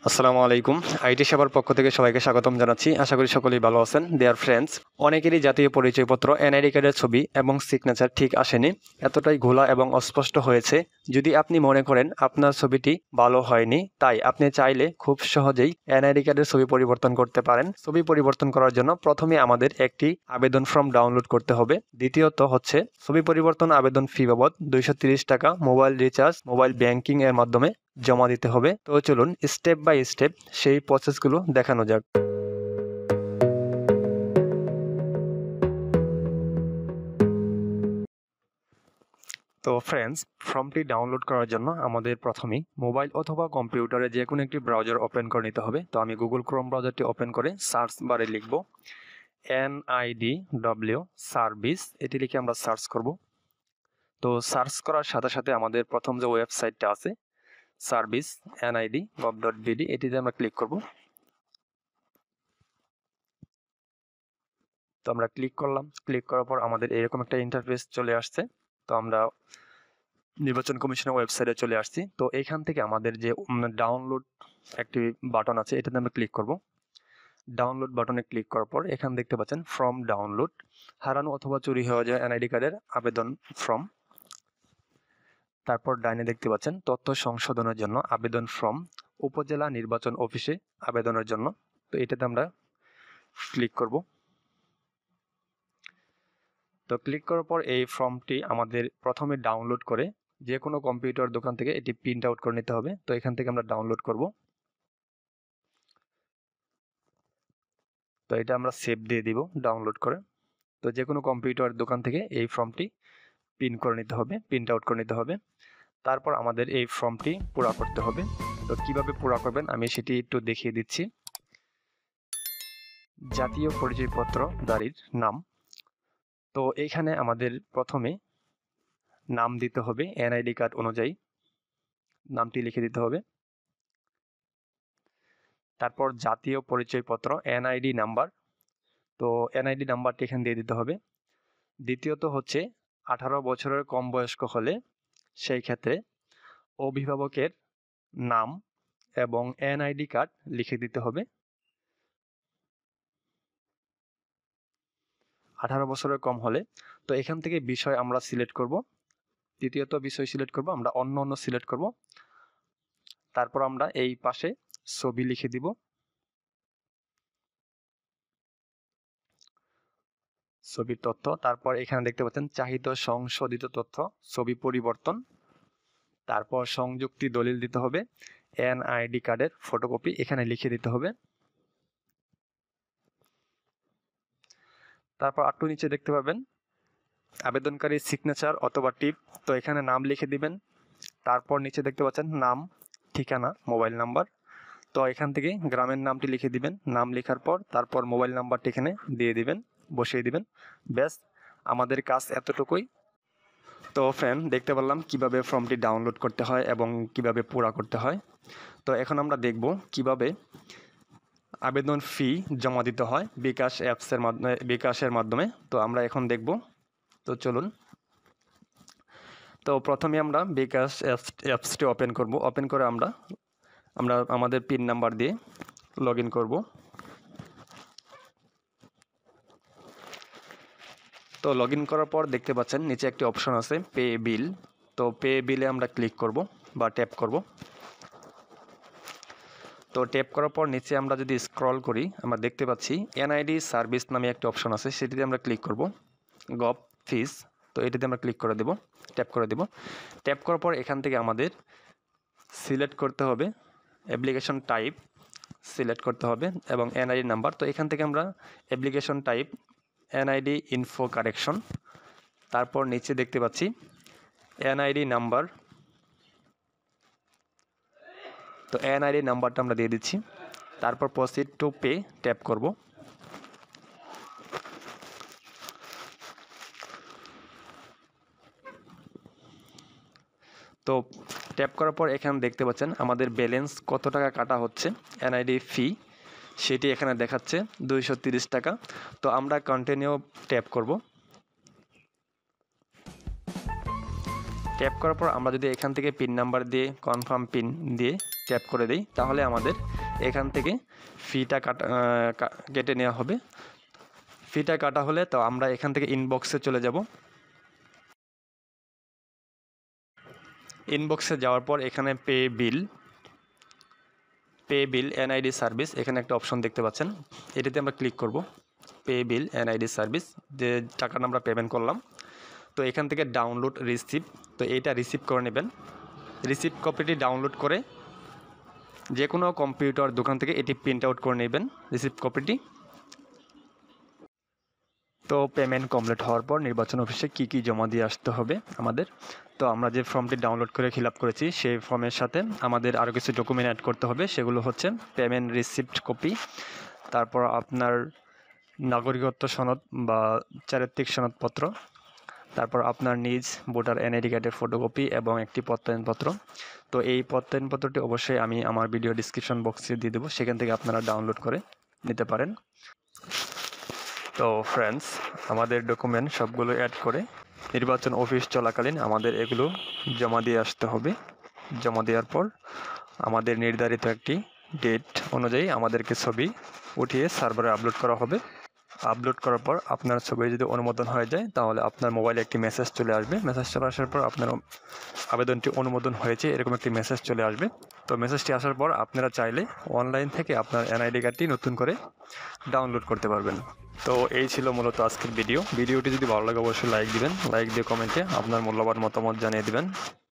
আসসালামু আলাইকুম। আইটি সেবার পক্ষ থেকে সবাইকে স্বাগতম জানাচ্ছি। আশা করি সকলেই ভালো আছেন। ডিয়ার ফ্রেন্ডস, অনেকেরই জাতীয় পরিচয়পত্র এনআইডি কার্ডের ছবি এবং সিগনেচার ঠিক আসেনি, এতটাই ঘোলা এবং অস্পষ্ট হয়েছে। যদি আপনি মনে করেন আপনার ছবিটি ভালো হয়নি, তাই আপনি চাইলে খুব সহজেই এনআইডি কার্ডের ছবি পরিবর্তন করতে পারেন। ছবি পরিবর্তন করার জন্য প্রথমে আমাদের একটি আবেদন ফর্ম ডাউনলোড করতে হবে। দ্বিতীয়ত হচ্ছে ছবি পরিবর্তন আবেদন ফি বাবদ 230 টাকা মোবাইল রিচার্জ, মোবাইল ব্যাংকিং এর মাধ্যমে জমা দিতে হবে। তো চলুন স্টেপ বাই স্টেপ সেই প্রসেসগুলো দেখানো যাক। তো ফ্রেন্ডস, ফর্মটি ডাউনলোড করার জন্য আমাদের প্রথমেই মোবাইল অথবা কম্পিউটারে যে কোনো একটি ব্রাউজার ওপেন করে নিতে হবে। তো আমি গুগল ক্রোম ব্রাউজারটি ওপেন করে সার্চ বারে লিখব NIDW সার্ভিস, এটি লিখে আমরা সার্চ করব। তো সার্চ করার সাথে সাথে আমাদের প্রথম যে ওয়েবসাইটটা আছে সার্ভিস NID.gov.bd, এটিতে আমরা ক্লিক করব। তো আমরা ক্লিক করলাম। ক্লিক করার পর আমাদের এরকম একটা ইন্টারফেস চলে আসছে। তো আমরা নির্বাচন কমিশনের ওয়েবসাইটে চলে আসছি। তো এখান থেকে আমাদের যে ডাউনলোড একটি বাটন আছে, এটাতে আমরা ক্লিক করব। ডাউনলোড বাটনে ক্লিক করার পর এখানে দেখতে পাচ্ছেন ফর্ম ডাউনলোড, হারানো অথবা চুরি হয়ে যায় এনআইডি কার্ডের আবেদন ফর্ম। তারপর ডাইনে দেখতে পাচ্ছেন তথ্য সংশোধনের জন্য আবেদন ফর্ম, উপজেলা নির্বাচন অফিসে আবেদনের জন্য। তো এটাতে আমরা ক্লিক করব। তো ক্লিক করার পর এই ফর্মটি আমাদের প্রথমে ডাউনলোড করে যে কোনো কম্পিউটার দোকান থেকে এটি প্রিন্ট আউট করে নিতে হবে। তো এখান থেকে আমরা ডাউনলোড করব। তো এটা আমরা সেভ দিয়ে দিব ডাউনলোড করে। তো যে কোনো কম্পিউটার দোকান থেকে এই ফর্মটি প্রিন্ট করে নিতে হবে, প্রিন্ট আউট করে নিতে হবে। তারপর আমাদের এই ফর্মটি পুরা করতে হবে। তো কিভাবে পুরা করবেন আমি সেটি একটু দেখিয়ে দিচ্ছি। জাতীয় পরিচয়পত্রধারীর নাম, তো এইখানে আমাদের প্রথমে নাম দিতে হবে, এনআইডি কার্ড অনুযায়ী নামটি লিখে দিতে হবে। তারপর জাতীয় পরিচয়পত্র এনআইডি নাম্বার, তো এনআইডি নাম্বারটি এখানে দিয়ে দিতে হবে। দ্বিতীয়ত হচ্ছে 18 বছরের কম বয়স্ক হলে সেই ক্ষেত্রে অভিভাবকের নাম এবং এনআইডি কার্ড লিখে দিতে হবে। 18 বছরের কম হলে, তো এখান থেকে বিষয় আমরা সিলেক্ট করব। তৃতীয়ত বিষয় সিলেক্ট করব, আমরা অন্য সিলেক্ট করব। তারপর আমরা এই পাশে ছবি লিখে দিব। ছবির তথ্য, তারপর এখানে দেখতে পাচ্ছেন চাহিত সংশোধিত তথ্য, ছবি পরিবর্তন। তারপর সংযুক্তি দলিল দিতে হবে, এনআইডি কার্ডের ফটোকপি এখানে লিখে দিতে হবে। তারপর একটু নিচে দেখতে পাবেন আবেদনকারী সিগনেচার অথবা টিপ, তো এখানে নাম লিখে দিবেন। তারপর নিচে দেখতে পাচ্ছেন নাম, ঠিকানা, মোবাইল নাম্বার, তো এখান থেকে গ্রামের নামটি লিখে দিবেন। নাম লেখার পর তারপর মোবাইল নাম্বারটি এখানে দিয়ে দিবেন, বসিয়ে দিবেন। ব্যাস, আমাদের কাজ এতটুকুই। তো ফ্রেন্ড, দেখতে পারলাম কিভাবে ফর্মটি ডাউনলোড করতে হয় এবং কিভাবে পুরা করতে হয়। তো এখন আমরা দেখব কিভাবে আবেদন ফি জমা দিতে হয় বিকাশ অ্যাপসের মাধ্যমে, বিকাশের মাধ্যমে। তো আমরা এখন দেখব। তো চলুন। তো প্রথমে আমরা বিকাশ অ্যাপসটি ওপেন করব। ওপেন করে আমরা আমাদের পিন নাম্বার দিয়ে লগ ইন করব। তো লগ ইন করার পর দেখতে পাচ্ছেন নিচে একটি অপশন আছে পে বিল। তো পে বিলে আমরা ক্লিক করব বা ট্যাপ করব। তো ট্যাপ করার পর নিচে আমরা যদি স্ক্রল করি আমরা দেখতে পাচ্ছি এনআইডি সার্ভিস নামে একটা অপশন আছে, সেটিতে আমরা ক্লিক করব। গভ ফিস, তো এটিতে আমরা ক্লিক করে দেব, ট্যাপ করে দেব। ট্যাপ করার পর এখান থেকে আমাদের সিলেক্ট করতে হবে অ্যাপ্লিকেশন টাইপ, সিলেক্ট করতে হবে এবং এনআইডি নাম্বার। তো এখান থেকে আমরা application type NID info correction, তারপর নিচে দেখতে পাচ্ছি এনআইডি নাম্বার, তো এনআইডি নাম্বারটা আমরা দিয়ে দিচ্ছি। তারপর প্রসিড টু পে ট্যাপ করব। তো ট্যাপ করার পর এখানে দেখতে পাচ্ছেন আমাদের ব্যালেন্স কত টাকা কাটা হচ্ছে, এনআইডি ফি সেটি এখানে দেখাচ্ছে 230 টাকা। তো আমরা কন্টিনিউ ট্যাপ করব। ট্যাপ করার পর আমরা যদি এখান থেকে পিন নাম্বার দিয়ে কনফার্ম পিন দিয়ে ট্যাপ করে দিই, তাহলে আমাদের এখান থেকে ফিটা কেটে নেওয়া হবে। ফিটা কাটা হলে তো আমরা এখান থেকে ইনবক্সে চলে যাব। ইনবক্সে যাওয়ার পর এখানে পে বিল এনআইডি সার্ভিস, এখানে একটা অপশন দেখতে পাচ্ছেন, এটাতে আমরা ক্লিক করব। পে বিল এনআইডি সার্ভিস, যে টাকাটা আমরা পেমেন্ট করলাম। তো এখান থেকে ডাউনলোড রিসিপ্ট, তো এইটা রিসিভ করে নেবেন। রিসিপ্ট কপিটি ডাউনলোড করে যে কোনো কম্পিউটার দোকান থেকে এটি প্রিন্ট আউট করে নেবেন রিসিপ্ট কপিটি। তো পেমেন্ট কমপ্লিট হওয়ার পর নির্বাচন অফিসে কী জমা দিয়ে আসতে হবে আমাদের, তো আমরা যে ফর্মটি ডাউনলোড করে ফিল আপ করেছি সেই ফর্মের সাথে আমাদের আরও কিছু ডকুমেন্ট অ্যাড করতে হবে। সেগুলো হচ্ছে পেমেন্ট রিসিপ্ট কপি, তারপর আপনার নাগরিকত্ব সনদ বা চারিত্রিক সনদপত্র, তারপর আপনার নিজ ভোটার এনআইডি কার্ডের ফটোকপি এবং একটি প্রত্যয়নপত্র। তো এই প্রত্যয়নপত্রটি অবশ্যই আমি আমার ভিডিও ডিসক্রিপশন বক্সে দিয়ে দেবো, সেখান থেকে আপনারা ডাউনলোড করে নিতে পারেন। তো ফ্রেন্ডস, আমাদের ডকুমেন্ট সবগুলো অ্যাড করে নির্বাচন অফিস চলাকালীন আমাদের এগুলো জমা দিয়ে আসতে হবে। জমা দেওয়ার পর আমাদের নির্ধারিত একটি ডেট অনুযায়ী আমাদেরকে ছবি উঠিয়ে সার্ভারে আপলোড করা হবে। আপলোড করার পর আপনার ছবি যদি অনুমোদন হয়ে যায় তাহলে আপনার মোবাইলে একটি মেসেজ চলে আসবে। মেসেজ চলে আসার পর আপনার আবেদনটি অনুমোদন হয়েছে এরকম একটি মেসেজ চলে আসবে। তো মেসেজটি আসার পর আপনারা চাইলে অনলাইন থেকে আপনার এনআইডি কার্ডটি নতুন করে ডাউনলোড করতে পারবেন। তো এই ছিল মূলত আজকের ভিডিওটি যদি ভালো লাগে অবশ্যই লাইক দিবেন, লাইক দিয়ে কমেন্টে আপনার মূল্যবান মতামত জানিয়ে দিবেন।